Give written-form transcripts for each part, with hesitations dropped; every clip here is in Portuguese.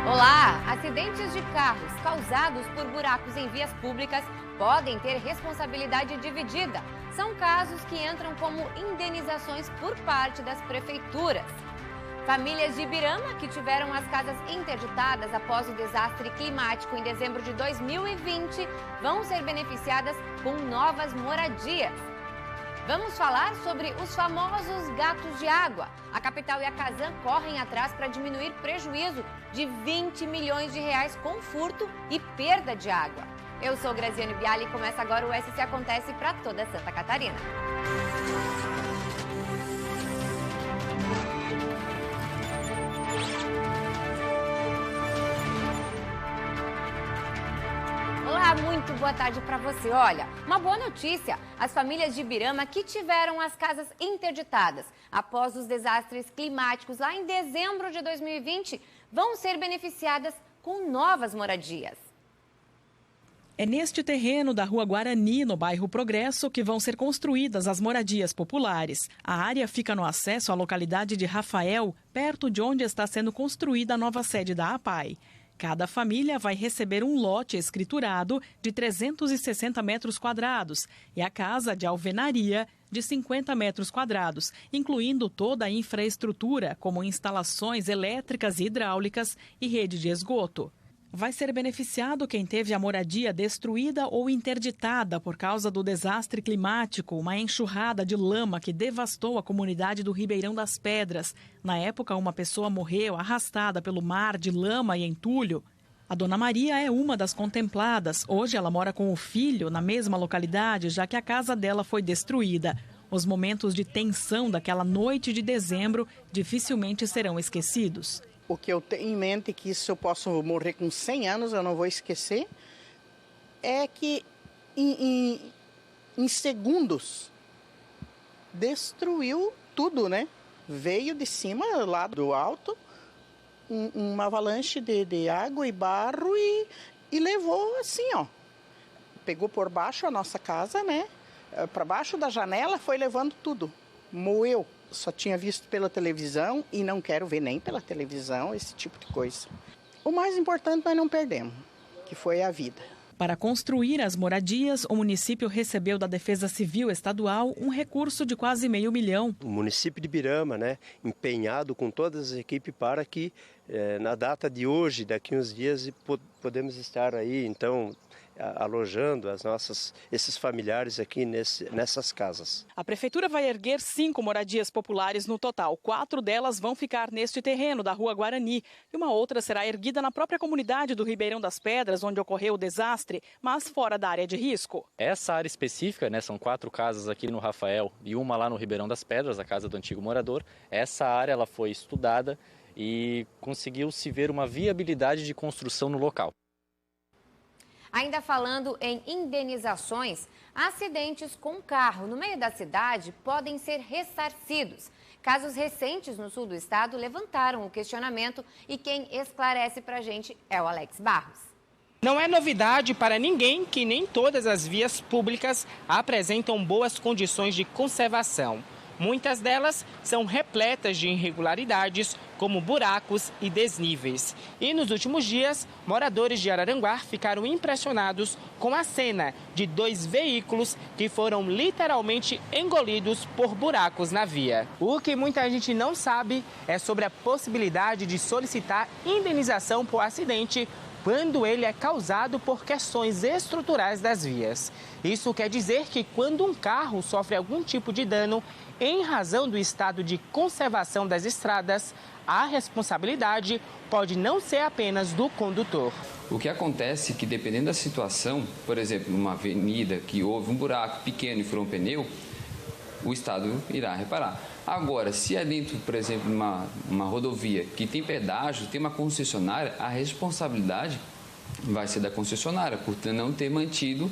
Olá! Acidentes de carros causados por buracos em vias públicas podem ter responsabilidade dividida. São casos que entram como indenizações por parte das prefeituras. Famílias de Ibirama que tiveram as casas interditadas após o desastre climático em dezembro de 2020 vão ser beneficiadas com novas moradias. Vamos falar sobre os famosos gatos de água. A Capital e a Casan correm atrás para diminuir prejuízo de 20 milhões de reais com furto e perda de água. Eu sou Graziane Biali e começa agora o SC Acontece para toda Santa Catarina. Olá, muito boa tarde para você. Olha, uma boa notícia. As famílias de Ibirama que tiveram as casas interditadas após os desastres climáticos lá em dezembro de 2020 vão ser beneficiadas com novas moradias. É neste terreno da Rua Guarani, no bairro Progresso, que vão ser construídas as moradias populares. A área fica no acesso à localidade de Rafael, perto de onde está sendo construída a nova sede da APAI. Cada família vai receber um lote escriturado de 360 metros quadrados e a casa de alvenaria de 50 metros quadrados, incluindo toda a infraestrutura, como instalações elétricas e hidráulicas e rede de esgoto. Vai ser beneficiado quem teve a moradia destruída ou interditada por causa do desastre climático, uma enxurrada de lama que devastou a comunidade do Ribeirão das Pedras. Na época, uma pessoa morreu arrastada pelo mar de lama e entulho. A Dona Maria é uma das contempladas. Hoje ela mora com o filho na mesma localidade, já que a casa dela foi destruída. Os momentos de tensão daquela noite de dezembro dificilmente serão esquecidos. O que eu tenho em mente, que isso eu posso morrer com 100 anos, eu não vou esquecer, é que em segundos destruiu tudo, né? Veio de cima, lá do alto, uma avalanche de água e barro e levou assim, ó. Pegou por baixo a nossa casa, né? Para baixo da janela, foi levando tudo. Moeu. Só tinha visto pela televisão e não quero ver nem pela televisão esse tipo de coisa. O mais importante nós não perdemos, que foi a vida. Para construir as moradias, o município recebeu da Defesa Civil Estadual um recurso de quase R$500 mil. O município de Ibirama, empenhado com todas as equipes para que na data de hoje, daqui uns dias, podemos estar aí, então, alojando esses familiares aqui nessas casas. A Prefeitura vai erguer 5 moradias populares no total. 4 delas vão ficar neste terreno da Rua Guarani e uma outra será erguida na própria comunidade do Ribeirão das Pedras, onde ocorreu o desastre, mas fora da área de risco. Essa área específica, são 4 casas aqui no Rafael e uma lá no Ribeirão das Pedras, a casa do antigo morador. Essa área ela foi estudada e conseguiu-se ver uma viabilidade de construção no local. Ainda falando em indenizações, acidentes com carro no meio da cidade podem ser ressarcidos. Casos recentes no sul do estado levantaram o questionamento e quem esclarece pra gente é o Alex Barros. Não é novidade para ninguém que nem todas as vias públicas apresentam boas condições de conservação. Muitas delas são repletas de irregularidades, como buracos e desníveis. E nos últimos dias, moradores de Araranguá ficaram impressionados com a cena de 2 veículos que foram literalmente engolidos por buracos na via. O que muita gente não sabe é sobre a possibilidade de solicitar indenização por acidente quando ele é causado por questões estruturais das vias. Isso quer dizer que quando um carro sofre algum tipo de dano, em razão do estado de conservação das estradas, a responsabilidade pode não ser apenas do condutor. O que acontece é que, dependendo da situação, por exemplo, numa avenida que houve um buraco pequeno e furou um pneu, o Estado irá reparar. Agora, se é dentro, por exemplo, de uma rodovia que tem pedágio, tem uma concessionária, a responsabilidade vai ser da concessionária, por não ter mantido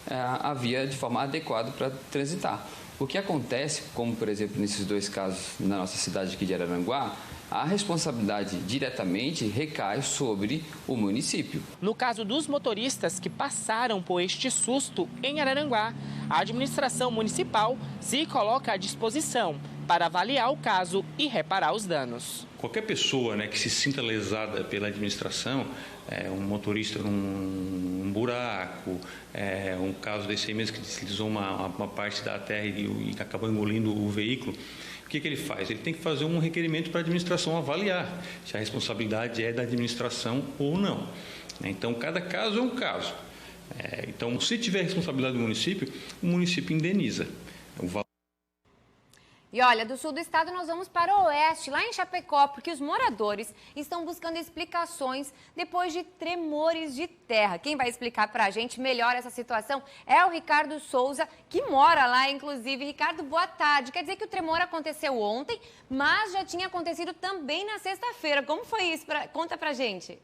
a via de forma adequada para transitar. O que acontece, como por exemplo nesses 2 casos na nossa cidade aqui de Araranguá, a responsabilidade diretamente recai sobre o município. No caso dos motoristas que passaram por este susto em Araranguá, a administração municipal se coloca à disposição, para avaliar o caso e reparar os danos. Qualquer pessoa, né, que se sinta lesada pela administração, um motorista num buraco, um caso desse aí mesmo que deslizou uma parte da terra e acabou engolindo o veículo, o que ele faz? Ele tem que fazer um requerimento para a administração avaliar se a responsabilidade é da administração ou não. Então, cada caso é um caso. Então, se tiver responsabilidade do município, o município indeniza. E olha, do sul do estado nós vamos para o oeste, lá em Chapecó, porque os moradores estão buscando explicações depois de tremores de terra. Quem vai explicar para a gente melhor essa situação é o Ricardo Souza, que mora lá, inclusive. Ricardo, boa tarde. Quer dizer que o tremor aconteceu ontem, mas já tinha acontecido também na sexta-feira. Como foi isso? Conta pra gente.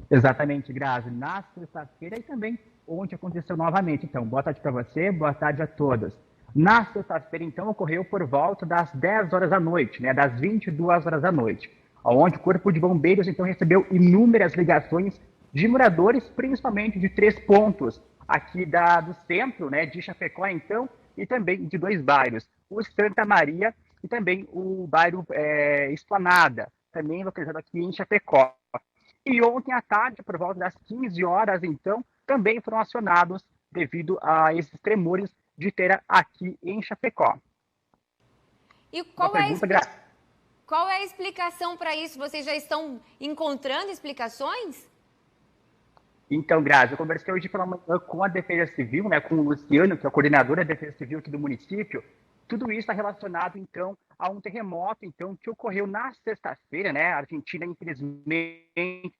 Exatamente, Grazi. Na sexta-feira e também ontem aconteceu novamente. Então, boa tarde para você, boa tarde a todos. Na sexta-feira, então, ocorreu por volta das 10 horas da noite, né, das 22 horas da noite, onde o Corpo de Bombeiros, então, recebeu inúmeras ligações de moradores, principalmente de 3 pontos aqui do centro, né, de Chapecó, então, e também de 2 bairros, o Santa Maria e também o bairro Esplanada, também localizado aqui em Chapecó. E ontem à tarde, por volta das 15 horas, então, também foram acionados devido a esses tremores de terra aqui em Chapecó. E qual é a explicação para isso? Vocês já estão encontrando explicações? Então, Grazi, eu conversei hoje pela manhã com a Defesa Civil, né, com o Luciano, que é o coordenador da Defesa Civil aqui do município. Tudo isso está relacionado, então, a um terremoto, então, que ocorreu na sexta-feira, né? A Argentina, infelizmente,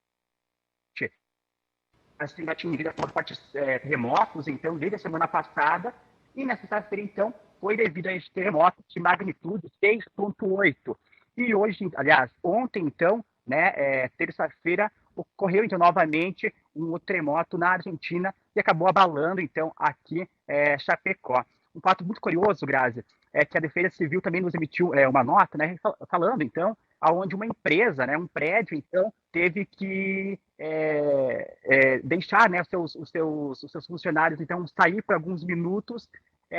assim, atingida por fortes terremotos, então, desde a semana passada. E na sexta-feira, então, foi devido a esse terremoto de magnitude 6,8. E hoje, aliás, ontem, então, né, terça-feira, ocorreu, então, novamente um terremoto na Argentina e acabou abalando, então, aqui Chapecó. Um fato muito curioso, Grazi, é que a Defesa Civil também nos emitiu uma nota, né, falando, então, aonde uma empresa, né, um prédio, então, teve que deixar, né, os seus funcionários, então, sair por alguns minutos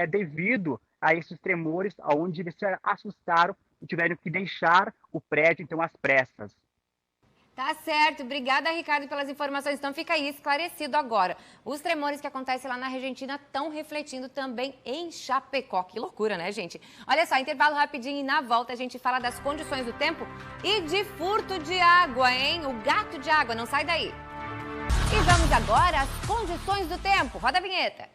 devido a esses tremores, aonde eles se assustaram e tiveram que deixar o prédio, então, às pressas. Tá certo. Obrigada, Ricardo, pelas informações. Então fica aí esclarecido agora. Os tremores que acontecem lá na Argentina estão refletindo também em Chapecó. Que loucura, né, gente? Olha só, intervalo rapidinho e na volta a gente fala das condições do tempo e de furto de água, hein? O gato de água, não sai daí. E vamos agora às condições do tempo. Roda a vinheta.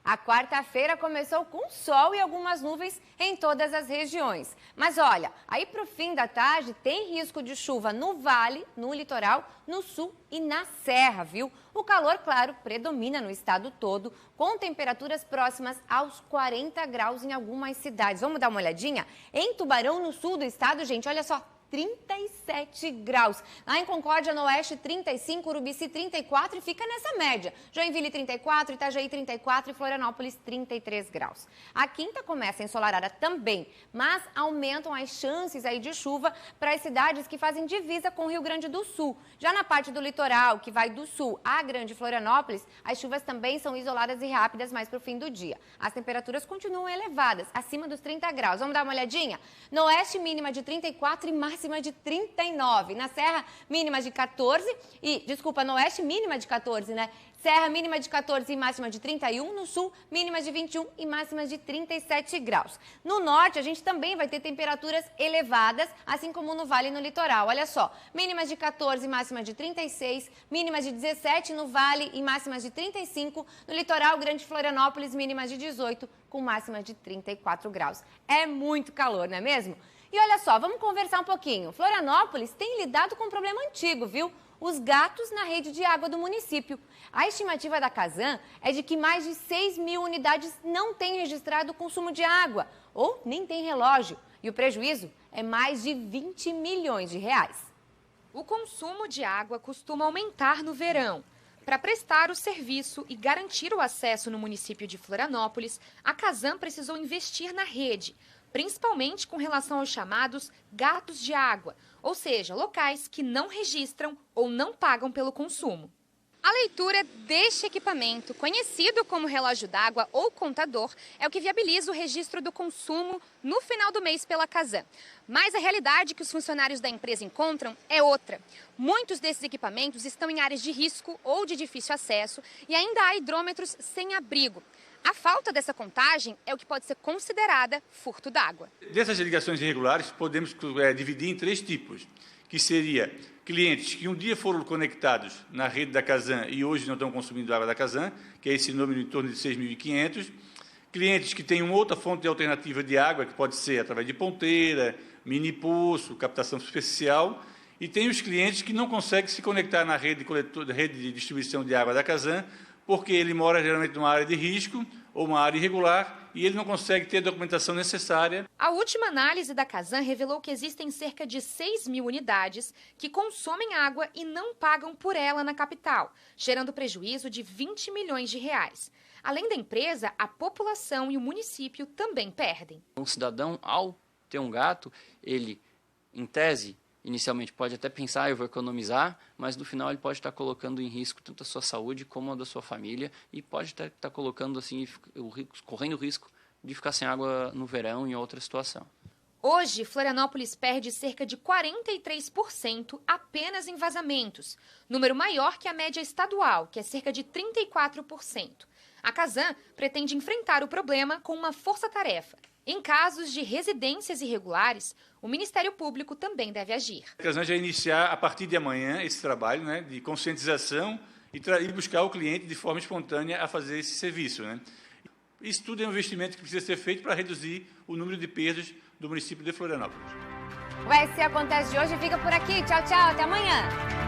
A quarta-feira começou com sol e algumas nuvens em todas as regiões. Mas olha, aí para o fim da tarde tem risco de chuva no vale, no litoral, no sul e na serra, viu? O calor, claro, predomina no estado todo, com temperaturas próximas aos 40 graus em algumas cidades. Vamos dar uma olhadinha? Em Tubarão, no sul do estado, gente, olha só, 37 graus. Lá em Concórdia, no oeste, 35, Urubici, 34 e fica nessa média. Joinville, 34, Itajaí, 34 e Florianópolis, 33 graus. A quinta começa ensolarada também, mas aumentam as chances aí de chuva para as cidades que fazem divisa com o Rio Grande do Sul. Já na parte do litoral, que vai do sul à Grande Florianópolis, as chuvas também são isoladas e rápidas mais para o fim do dia. As temperaturas continuam elevadas, acima dos 30 graus. Vamos dar uma olhadinha? No oeste, mínima de 34 e máxima de 39. Na Serra, mínima de 14 no oeste, mínima de 14, né? Serra, mínima de 14 e máxima de 31. No sul, mínima de 21 e máxima de 37 graus. No norte, a gente também vai ter temperaturas elevadas, assim como no vale e no litoral. Olha só, mínimas de 14 e máxima de 36, mínimas de 17 no vale e máximas de 35. No litoral, Grande Florianópolis, mínimas de 18 com máxima de 34 graus. É muito calor, não é mesmo? E olha só, vamos conversar um pouquinho. Florianópolis tem lidado com um problema antigo, viu? Os gatos na rede de água do município. A estimativa da Casan é de que mais de 6 mil unidades não têm registrado o consumo de água, ou nem tem relógio. E o prejuízo é mais de 20 milhões de reais. O consumo de água costuma aumentar no verão. Para prestar o serviço e garantir o acesso no município de Florianópolis, a Casan precisou investir na rede, principalmente com relação aos chamados gatos de água, ou seja, locais que não registram ou não pagam pelo consumo. A leitura deste equipamento, conhecido como relógio d'água ou contador, é o que viabiliza o registro do consumo no final do mês pela Casan. Mas a realidade que os funcionários da empresa encontram é outra. Muitos desses equipamentos estão em áreas de risco ou de difícil acesso e ainda há hidrômetros sem abrigo. A falta dessa contagem é o que pode ser considerada furto d'água. Dessas ligações irregulares, podemos dividir em 3 tipos, que seria clientes que um dia foram conectados na rede da Casan e hoje não estão consumindo água da Casan, que é esse número em torno de 6.500. Clientes que têm uma outra fonte alternativa de água, que pode ser através de ponteira, mini poço, captação superficial. E tem os clientes que não conseguem se conectar na rede de distribuição de água da Casan, porque ele mora geralmente numa área de risco ou uma área irregular e ele não consegue ter a documentação necessária. A última análise da Casan revelou que existem cerca de 6.000 unidades que consomem água e não pagam por ela na capital, gerando prejuízo de 20 milhões de reais. Além da empresa, a população e o município também perdem. Um cidadão, ao ter um gato, ele, em tese, inicialmente pode até pensar, eu vou economizar, mas no final ele pode estar colocando em risco tanto a sua saúde como a da sua família e pode estar colocando assim, correndo o risco de ficar sem água no verão em outra situação. Hoje, Florianópolis perde cerca de 43% apenas em vazamentos, número maior que a média estadual, que é cerca de 34%. A Casan pretende enfrentar o problema com uma força-tarefa. Em casos de residências irregulares, o Ministério Público também deve agir. A Casan já iniciar, a partir de amanhã, esse trabalho, né, de conscientização e buscar o cliente de forma espontânea a fazer esse serviço. Né. Isso tudo é um investimento que precisa ser feito para reduzir o número de perdas do município de Florianópolis. O SC Acontece de hoje fica por aqui. Tchau, tchau. Até amanhã.